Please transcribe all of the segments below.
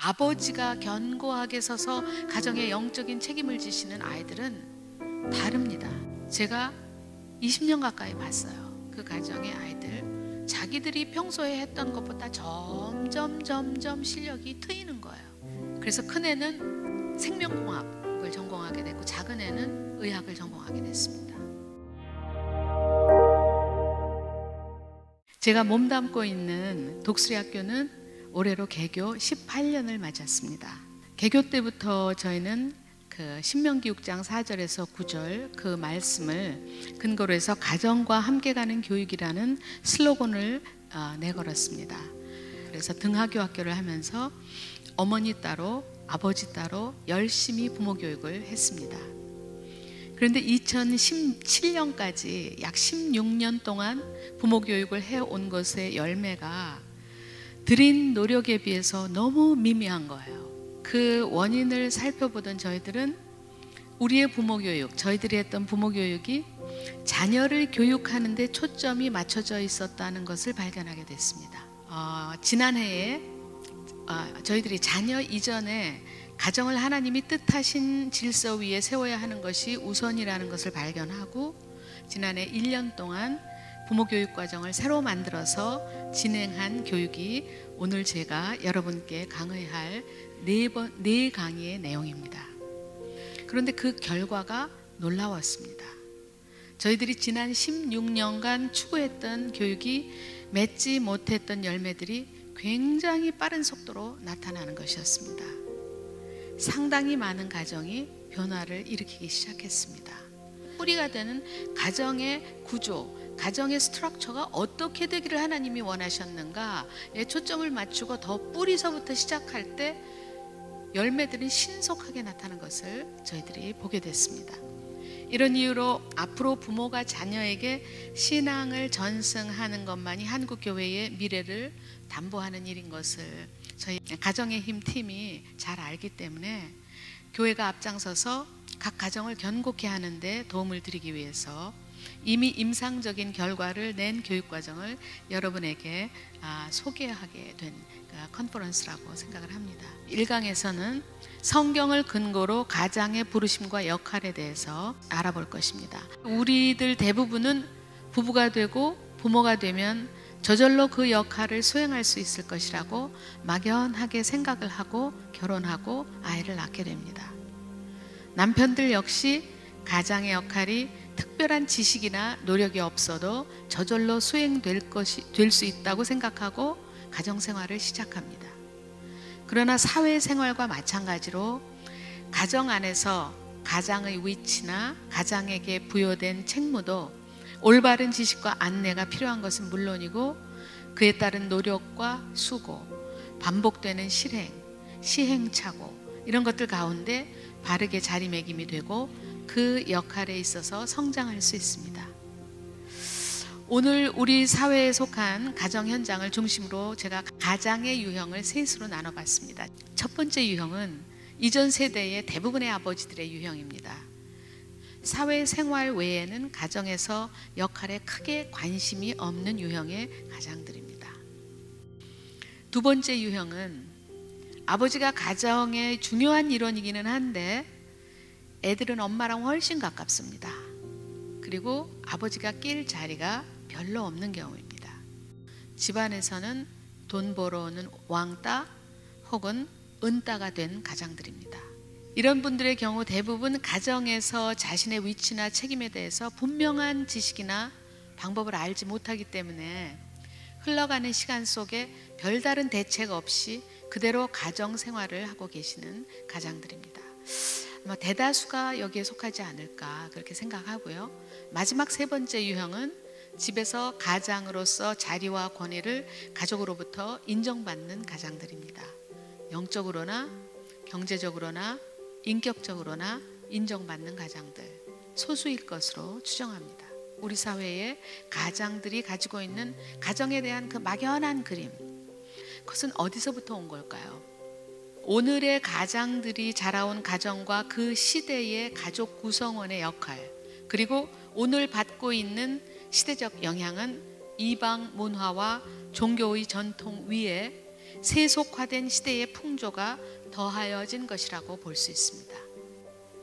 아버지가 견고하게 서서 가정의 영적인 책임을 지시는 아이들은 다릅니다. 제가 20년 가까이 봤어요. 그 가정의 아이들, 자기들이 평소에 했던 것보다 점점 실력이 트이는 거예요. 그래서 큰애는 생명공학을 전공하게 됐고 작은애는 의학을 전공하게 됐습니다. 제가 몸담고 있는 독수리 학교는 올해로 개교 18년을 맞았습니다. 개교 때부터 저희는 그 신명기 6장 4절에서 9절 그 말씀을 근거로 해서 가정과 함께 가는 교육이라는 슬로건을 내걸었습니다. 그래서 등하교 학교를 하면서 어머니 따로 아버지 따로 열심히 부모 교육을 했습니다. 그런데 2017년까지 약 16년 동안 부모 교육을 해온 것의 열매가 들인 노력에 비해서 너무 미미한 거예요. 그 원인을 살펴보던 저희들은 우리의 부모 교육, 저희들이 했던 부모 교육이 자녀를 교육하는 데 초점이 맞춰져 있었다는 것을 발견하게 됐습니다. 지난해에 저희들이 자녀 이전에 가정을 하나님이 뜻하신 질서 위에 세워야 하는 것이 우선이라는 것을 발견하고 지난해 1년 동안 부모 교육 과정을 새로 만들어서 진행한 교육이 오늘 제가 여러분께 강의할 네 강의의 내용입니다. 그런데 그 결과가 놀라웠습니다. 저희들이 지난 16년간 추구했던 교육이 맺지 못했던 열매들이 굉장히 빠른 속도로 나타나는 것이었습니다. 상당히 많은 가정이 변화를 일으키기 시작했습니다. 뿌리가 되는 가정의 구조, 가정의 스트럭처가 어떻게 되기를 하나님이 원하셨는가에 초점을 맞추고 더 뿌리서부터 시작할 때 열매들이 신속하게 나타나는 것을 저희들이 보게 됐습니다. 이런 이유로 앞으로 부모가 자녀에게 신앙을 전승하는 것만이 한국교회의 미래를 담보하는 일인 것을 저희 가정의 힘 팀이 잘 알기 때문에 교회가 앞장서서 각 가정을 견고케 하는데 도움을 드리기 위해서 이미 임상적인 결과를 낸 교육과정을 여러분에게 소개하게 된 컨퍼런스라고 생각을 합니다. 1강에서는 성경을 근거로 가장의 부르심과 역할에 대해서 알아볼 것입니다. 우리들 대부분은 부부가 되고 부모가 되면 저절로 그 역할을 수행할 수 있을 것이라고 막연하게 생각을 하고 결혼하고 아이를 낳게 됩니다. 남편들 역시 가장의 역할이 특별한 지식이나 노력이 없어도 저절로 수행될 수 있다고 생각하고 가정생활을 시작합니다. 그러나 사회생활과 마찬가지로 가정 안에서 가장의 위치나 가장에게 부여된 책무도 올바른 지식과 안내가 필요한 것은 물론이고 그에 따른 노력과 수고, 반복되는 실행, 시행착오 이런 것들 가운데 바르게 자리매김이 되고 그 역할에 있어서 성장할 수 있습니다. 오늘 우리 사회에 속한 가정 현장을 중심으로 제가 가장의 유형을 셋으로 나눠봤습니다. 첫 번째 유형은 이전 세대의 대부분의 아버지들의 유형입니다. 사회생활 외에는 가정에서 역할에 크게 관심이 없는 유형의 가장들입니다. 두 번째 유형은 아버지가 가정의 중요한 일원이기는 한데 애들은 엄마랑 훨씬 가깝습니다. 그리고 아버지가 낄 자리가 별로 없는 경우입니다. 집안에서는 돈 벌어오는 왕따 혹은 은따가 된 가장들입니다. 이런 분들의 경우 대부분 가정에서 자신의 위치나 책임에 대해서 분명한 지식이나 방법을 알지 못하기 때문에 흘러가는 시간 속에 별다른 대책 없이 그대로 가정 생활을 하고 계시는 가장들입니다. 아마 대다수가 여기에 속하지 않을까 그렇게 생각하고요. 마지막 세 번째 유형은 집에서 가장으로서 자리와 권위를 가족으로부터 인정받는 가장들입니다. 영적으로나 경제적으로나 인격적으로나 인정받는 가장들, 소수일 것으로 추정합니다. 우리 사회의 가장들이 가지고 있는 가정에 대한 그 막연한 그림, 그것은 어디서부터 온 걸까요? 오늘의 가장들이 자라온 가정과 그 시대의 가족 구성원의 역할, 그리고 오늘 받고 있는 시대적 영향은 이방 문화와 종교의 전통 위에 세속화된 시대의 풍조가 더하여진 것이라고 볼 수 있습니다.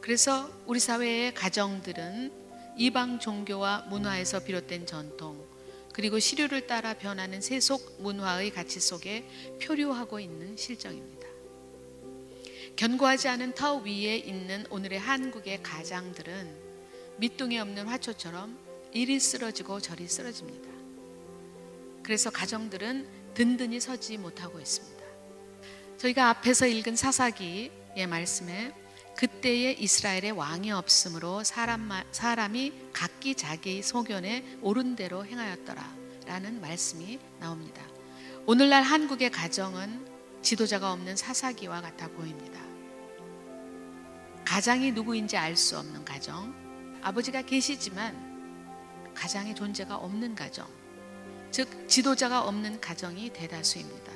그래서 우리 사회의 가정들은 이방 종교와 문화에서 비롯된 전통, 그리고 시류를 따라 변하는 세속 문화의 가치 속에 표류하고 있는 실정입니다. 견고하지 않은 터 위에 있는 오늘의 한국의 가장들은 밑둥이 없는 화초처럼 이리 쓰러지고 저리 쓰러집니다. 그래서 가정들은 든든히 서지 못하고 있습니다. 저희가 앞에서 읽은 사사기의 말씀에 그때에 이스라엘의 왕이 없으므로 사람이 각기 자기 소견에 옳은 대로 행하였더라 라는 말씀이 나옵니다. 오늘날 한국의 가정은 지도자가 없는 사사기와 같아 보입니다. 가장이 누구인지 알 수 없는 가정, 아버지가 계시지만 가장의 존재가 없는 가정, 즉 지도자가 없는 가정이 대다수입니다.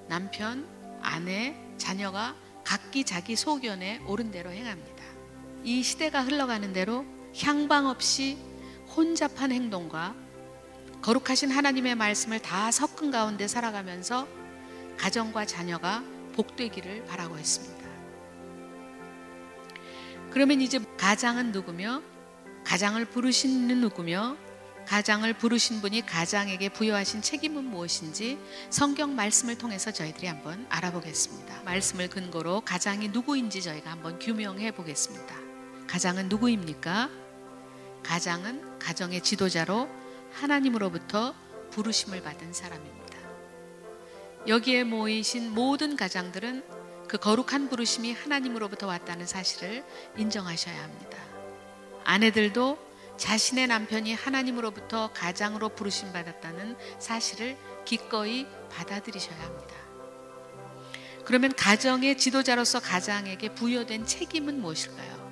남편, 아내, 자녀가 각기 자기 소견에 옳은 대로 행합니다. 이 시대가 흘러가는 대로 향방 없이 혼잡한 행동과 거룩하신 하나님의 말씀을 다 섞은 가운데 살아가면서 가정과 자녀가 복되기를 바라고 있습니다. 그러면 이제 가장은 누구며, 가장을 부르신 이는 누구며, 가장을 부르신 분이 가장에게 부여하신 책임은 무엇인지 성경 말씀을 통해서 저희들이 한번 알아보겠습니다. 말씀을 근거로 가장이 누구인지 저희가 한번 규명해 보겠습니다. 가장은 누구입니까? 가장은 가정의 지도자로 하나님으로부터 부르심을 받은 사람입니다. 여기에 모이신 모든 가장들은 그 거룩한 부르심이 하나님으로부터 왔다는 사실을 인정하셔야 합니다. 아내들도 자신의 남편이 하나님으로부터 가장으로 부르심 받았다는 사실을 기꺼이 받아들이셔야 합니다. 그러면 가정의 지도자로서 가장에게 부여된 책임은 무엇일까요?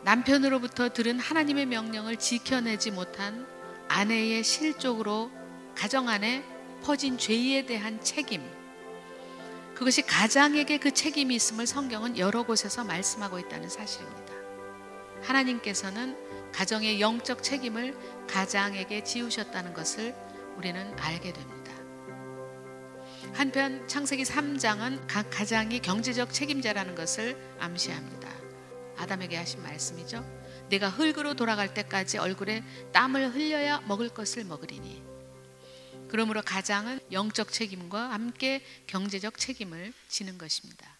남편으로부터 들은 하나님의 명령을 지켜내지 못한 아내의 실족으로 가정 안에 퍼진 죄에 대한 책임, 그것이 가장에게 그 책임이 있음을 성경은 여러 곳에서 말씀하고 있다는 사실입니다. 하나님께서는 가정의 영적 책임을 가장에게 지우셨다는 것을 우리는 알게 됩니다. 한편 창세기 3장은 각 가장이 경제적 책임자라는 것을 암시합니다. 아담에게 하신 말씀이죠. 내가 흙으로 돌아갈 때까지 얼굴에 땀을 흘려야 먹을 것을 먹으리니. 그러므로 가장은 영적 책임과 함께 경제적 책임을 지는 것입니다.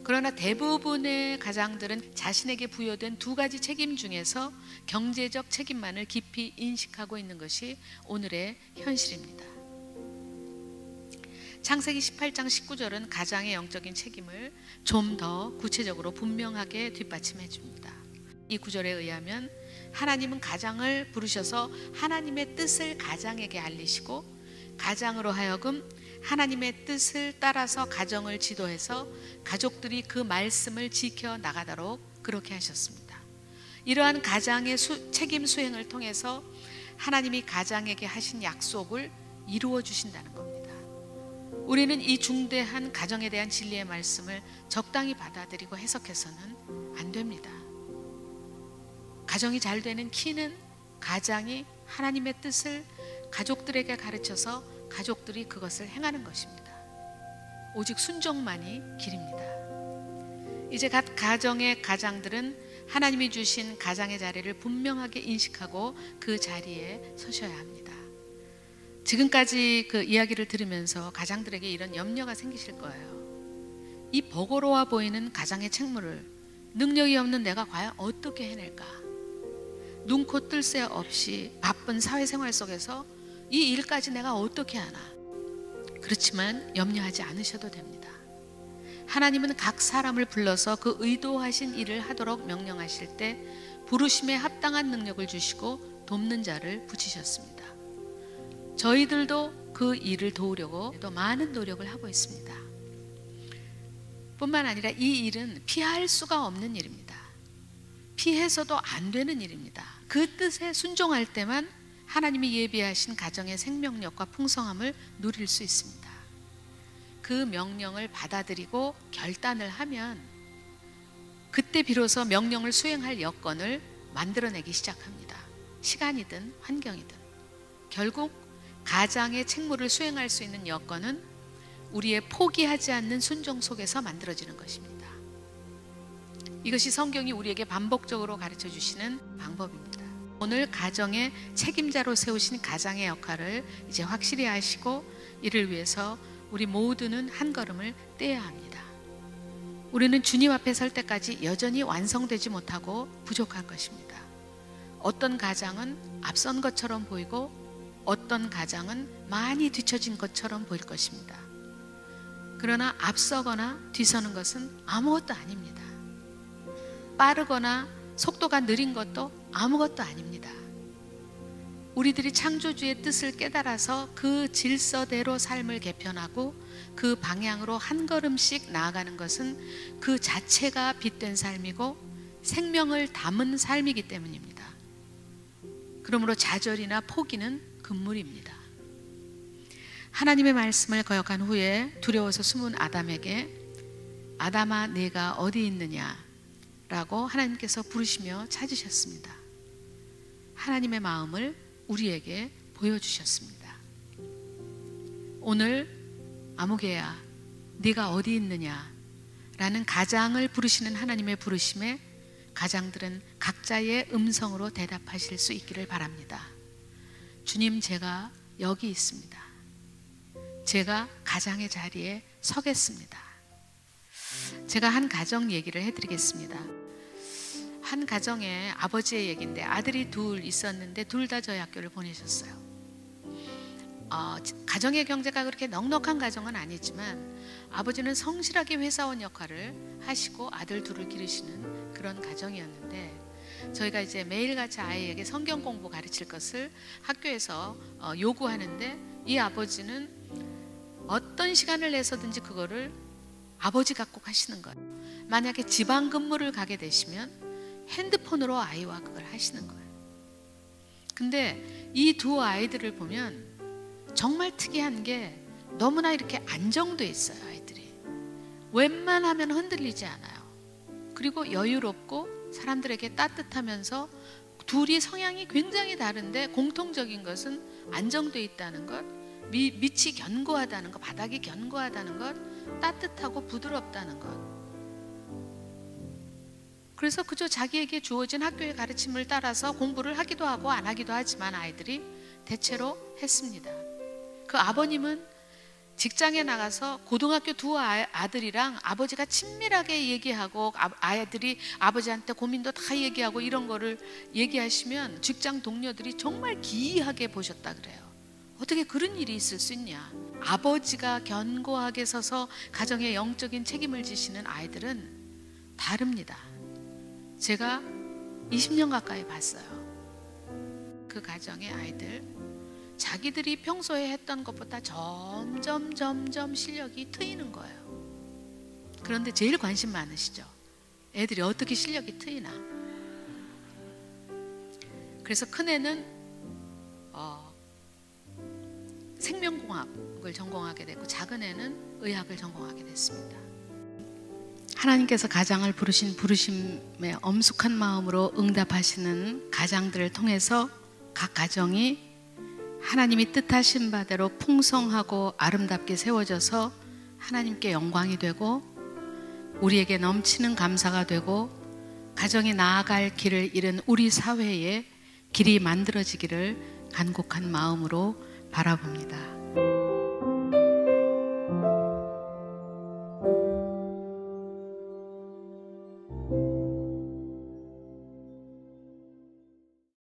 그러나 대부분의 가장들은 자신에게 부여된 두 가지 책임 중에서 경제적 책임만을 깊이 인식하고 있는 것이 오늘의 현실입니다. 창세기 18장 19절은 가장의 영적인 책임을 좀 더 구체적으로 분명하게 뒷받침해 줍니다. 이 구절에 의하면 하나님은 가장을 부르셔서 하나님의 뜻을 가장에게 알리시고 가장으로 하여금 하나님의 뜻을 따라서 가정을 지도해서 가족들이 그 말씀을 지켜 나가도록 그렇게 하셨습니다. 이러한 가장의 책임 수행을 통해서 하나님이 가장에게 하신 약속을 이루어 주신다는 겁니다. 우리는 이 중대한 가정에 대한 진리의 말씀을 적당히 받아들이고 해석해서는 안 됩니다. 가정이 잘 되는 키는 가장이 하나님의 뜻을 가족들에게 가르쳐서 가족들이 그것을 행하는 것입니다. 오직 순종만이 길입니다. 이제 각 가정의 가장들은 하나님이 주신 가장의 자리를 분명하게 인식하고 그 자리에 서셔야 합니다. 지금까지 그 이야기를 들으면서 가장들에게 이런 염려가 생기실 거예요. 이 버거로워 보이는 가장의 책무를 능력이 없는 내가 과연 어떻게 해낼까? 눈코 뜰 새 없이 바쁜 사회생활 속에서 이 일까지 내가 어떻게 하나? 그렇지만 염려하지 않으셔도 됩니다. 하나님은 각 사람을 불러서 그 의도하신 일을 하도록 명령하실 때 부르심에 합당한 능력을 주시고 돕는 자를 붙이셨습니다. 저희들도 그 일을 도우려고 또 많은 노력을 하고 있습니다. 뿐만 아니라 이 일은 피할 수가 없는 일입니다. 피해서도 안 되는 일입니다. 그 뜻에 순종할 때만 하나님이 예비하신 가정의 생명력과 풍성함을 누릴 수 있습니다. 그 명령을 받아들이고 결단을 하면 그때 비로소 명령을 수행할 여건을 만들어내기 시작합니다. 시간이든 환경이든 결국 가장의 책무를 수행할 수 있는 여건은 우리의 포기하지 않는 순종 속에서 만들어지는 것입니다. 이것이 성경이 우리에게 반복적으로 가르쳐 주시는 방법입니다. 오늘 가정의 책임자로 세우신 가장의 역할을 이제 확실히 아시고 이를 위해서 우리 모두는 한 걸음을 떼야 합니다. 우리는 주님 앞에 설 때까지 여전히 완성되지 못하고 부족한 것입니다. 어떤 가장은 앞선 것처럼 보이고 어떤 가장은 많이 뒤처진 것처럼 보일 것입니다. 그러나 앞서거나 뒤서는 것은 아무것도 아닙니다. 빠르거나 속도가 느린 것도 아무것도 아닙니다. 우리들이 창조주의 뜻을 깨달아서 그 질서대로 삶을 개편하고 그 방향으로 한 걸음씩 나아가는 것은 그 자체가 빛된 삶이고 생명을 담은 삶이기 때문입니다. 그러므로 좌절이나 포기는 금물입니다. 하나님의 말씀을 거역한 후에 두려워서 숨은 아담에게 아담아 네가 어디 있느냐 라고 하나님께서 부르시며 찾으셨습니다. 하나님의 마음을 우리에게 보여주셨습니다. 오늘 아무개야 네가 어디 있느냐 라는 가장을 부르시는 하나님의 부르심에 가장들은 각자의 음성으로 대답하실 수 있기를 바랍니다. 주님, 제가 여기 있습니다. 제가 가장의 자리에 서겠습니다. 제가 한 가정 얘기를 해드리겠습니다. 한 가정에 아버지의 얘기인데 아들이 둘 있었는데 둘 다 저희 학교를 보내셨어요. 가정의 경제가 그렇게 넉넉한 가정은 아니지만 아버지는 성실하게 회사원 역할을 하시고 아들 둘을 기르시는 그런 가정이었는데 저희가 이제 매일같이 아이에게 성경 공부 가르칠 것을 학교에서 요구하는데 이 아버지는 어떤 시간을 내서든지 그거를 아버지가 꼭 하시는 거예요. 만약에 지방 근무를 가게 되시면 핸드폰으로 아이와 그걸 하시는 거예요. 근데 이 두 아이들을 보면 정말 특이한 게 너무나 이렇게 안정돼 있어요. 아이들이 웬만하면 흔들리지 않아요. 그리고 여유롭고 사람들에게 따뜻하면서 둘이 성향이 굉장히 다른데 공통적인 것은 안정돼 있다는 것, 밑이 견고하다는 것, 바닥이 견고하다는 것, 따뜻하고 부드럽다는 것. 그래서 그저 자기에게 주어진 학교의 가르침을 따라서 공부를 하기도 하고 안 하기도 하지만 아이들이 대체로 했습니다. 그 아버님은 직장에 나가서 고등학교 두 아들이랑 아버지가 친밀하게 얘기하고 아이들이 아버지한테 고민도 다 얘기하고 이런 거를 얘기하시면 직장 동료들이 정말 기이하게 보셨다 그래요. 어떻게 그런 일이 있을 수 있냐. 아버지가 견고하게 서서 가정의 영적인 책임을 지시는 아이들은 다릅니다. 제가 20년 가까이 봤어요. 그 가정의 아이들 자기들이 평소에 했던 것보다 점점 실력이 트이는 거예요. 그런데 제일 관심 많으시죠? 애들이 어떻게 실력이 트이나. 그래서 큰애는 생명공학을 전공하게 됐고 작은애는 의학을 전공하게 됐습니다. 하나님께서 가장을 부르신 부르심에 엄숙한 마음으로 응답하시는 가장들을 통해서 각 가정이 하나님이 뜻하신 바대로 풍성하고 아름답게 세워져서 하나님께 영광이 되고 우리에게 넘치는 감사가 되고 가정이 나아갈 길을 잃은 우리 사회에 길이 만들어지기를 간곡한 마음으로 바라봅니다.